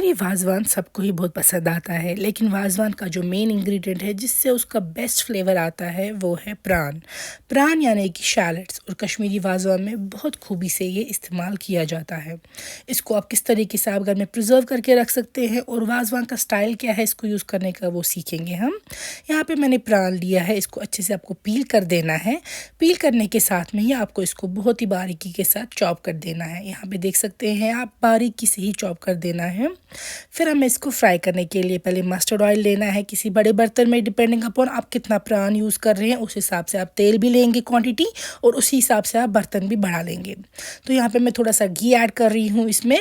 कश्मीरी वाज़वान सबको ही बहुत पसंद आता है, लेकिन वाज़वान का जो मेन इंग्रेडिएंट है जिससे उसका बेस्ट फ्लेवर आता है वो है प्रान यानी कि शैलट्स। और कश्मीरी वाज़वान में बहुत खूबी से ये इस्तेमाल किया जाता है। इसको आप किस तरीके से आप घर में प्रिजर्व करके रख सकते हैं और वाज़वान का स्टाइल क्या है इसको यूज़ करने का वो सीखेंगे हम। यहाँ पे मैंने प्रान लिया है, इसको अच्छे से आपको पील कर देना है। पील करने के साथ में ही आपको इसको बहुत ही बारीकी के साथ चॉप कर देना है। यहाँ पे देख सकते हैं आप, बारीकी से ही चॉप कर देना है। फिर हमें इसको फ्राई करने के लिए पहले मस्टर्ड ऑयल लेना है किसी बड़े बर्तन में। डिपेंडिंग अपॉन आप कितना प्रान यूज़ कर रहे हैं उस हिसाब से आप तेल भी लेंगे क्वांटिटी, और उसी हिसाब से आप बर्तन भी बढ़ा लेंगे। तो यहाँ पे मैं थोड़ा सा घी ऐड कर रही हूँ इसमें।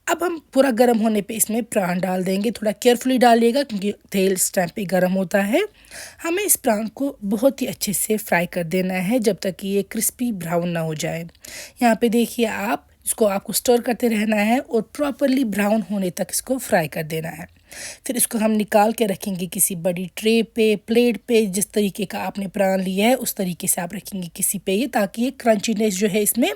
अब हम पूरा गर्म होने पे इसमें प्रान डाल देंगे। थोड़ा केयरफुली डालिएगा क्योंकि तेल इस टाइम पे गर्म होता है। हमें इस प्रान को बहुत ही अच्छे से फ्राई कर देना है जब तक कि ये क्रिस्पी ब्राउन ना हो जाए। यहाँ पे देखिए आप, इसको आपको स्टर करते रहना है और प्रॉपरली ब्राउन होने तक इसको फ्राई कर देना है। फिर इसको हम निकाल के रखेंगे किसी बड़ी ट्रे पे, प्लेट पे। जिस तरीके का आपने प्रान लिया है उस तरीके से आप रखेंगे किसी पे, ये ताकि ये क्रंचीनेस जो है इसमें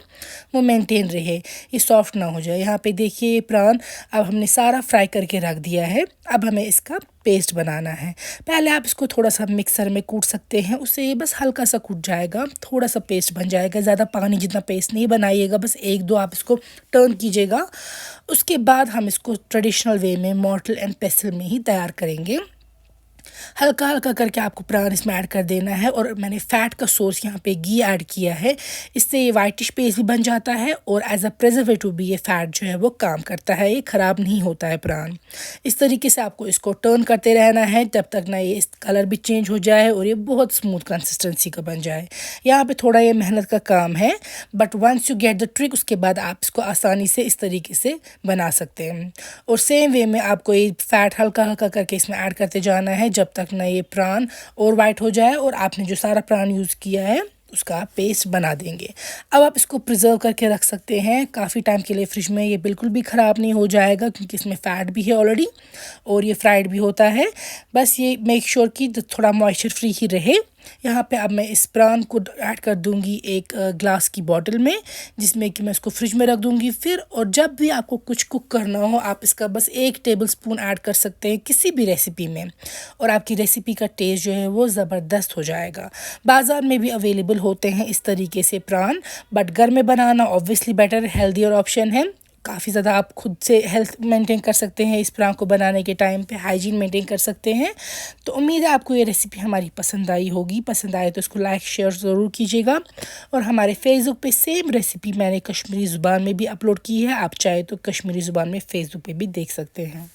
वो मेंटेन रहे, ये सॉफ्ट ना हो जाए। यहाँ पे देखिए ये प्रान अब हमने सारा फ्राई करके रख दिया है। अब हमें इसका पेस्ट बनाना है। पहले आप इसको थोड़ा सा मिक्सर में कूट सकते हैं, उससे ये बस हल्का सा कूट जाएगा, थोड़ा सा पेस्ट बन जाएगा। ज़्यादा पानी जितना पेस्ट नहीं बनाइएगा, बस एक दो आप इसको टर्न कीजिएगा। उसके बाद हम इसको ट्रेडिशनल वे में मॉर्टल एंड पेस्टल में ही तैयार करेंगे। हल्का हल्का करके आपको प्रान इसमें ऐड कर देना है। और मैंने फ़ैट का सोर्स यहाँ पे घी ऐड किया है, इससे ये वाइटिश पेस्ट भी बन जाता है और एज अ प्रिजर्वेटिव भी ये फ़ैट जो है वो काम करता है, ये ख़राब नहीं होता है प्रान। इस तरीके से आपको इसको टर्न करते रहना है जब तक ना ये कलर भी चेंज हो जाए और ये बहुत स्मूथ कंसिस्टेंसी का बन जाए। यहाँ पे थोड़ा ये मेहनत का काम है, but once you get the trick उसके बाद आप इसको आसानी से इस तरीके से बना सकते हैं। और सेम वे में आपको ये फ़ैट हल्का हल्का करके इसमें ऐड करते जाना है जब तक ना ये प्रान और वाइट हो जाए और आपने जो सारा प्रान यूज़ किया है उसका पेस्ट बना देंगे। अब आप इसको प्रिजर्व करके रख सकते हैं काफ़ी टाइम के लिए फ्रिज में। ये बिल्कुल भी ख़राब नहीं हो जाएगा क्योंकि इसमें फ़ैट भी है ऑलरेडी और ये फ्राइड भी होता है। बस ये मेक श्योर कि थोड़ा मॉइस्चर फ्री ही रहे। यहाँ पे अब मैं इस प्रान को ऐड कर दूँगी एक ग्लास की बॉटल में, जिसमें कि मैं इसको फ्रिज में रख दूँगी। फिर और जब भी आपको कुछ कुक करना हो आप इसका बस 1 टेबलस्पून ऐड कर सकते हैं किसी भी रेसिपी में, और आपकी रेसिपी का टेस्ट जो है वो ज़बरदस्त हो जाएगा। बाज़ार में भी अवेलेबल होते हैं इस तरीके से प्रान, बट घर में बनाना ऑब्वियसली बेटर, हेल्दियर ऑप्शन है। काफ़ी ज़्यादा आप खुद से हेल्थ मेंटेन कर सकते हैं इस प्रान को बनाने के टाइम पे, हाइजीन मेंटेन कर सकते हैं। तो उम्मीद है आपको ये रेसिपी हमारी पसंद आई होगी। पसंद आए तो इसको लाइक शेयर ज़रूर कीजिएगा। और हमारे फेसबुक पे सेम रेसिपी मैंने कश्मीरी ज़ुबान में भी अपलोड की है, आप चाहे तो कश्मीरी ज़ुबान में फेसबुक पे भी देख सकते हैं।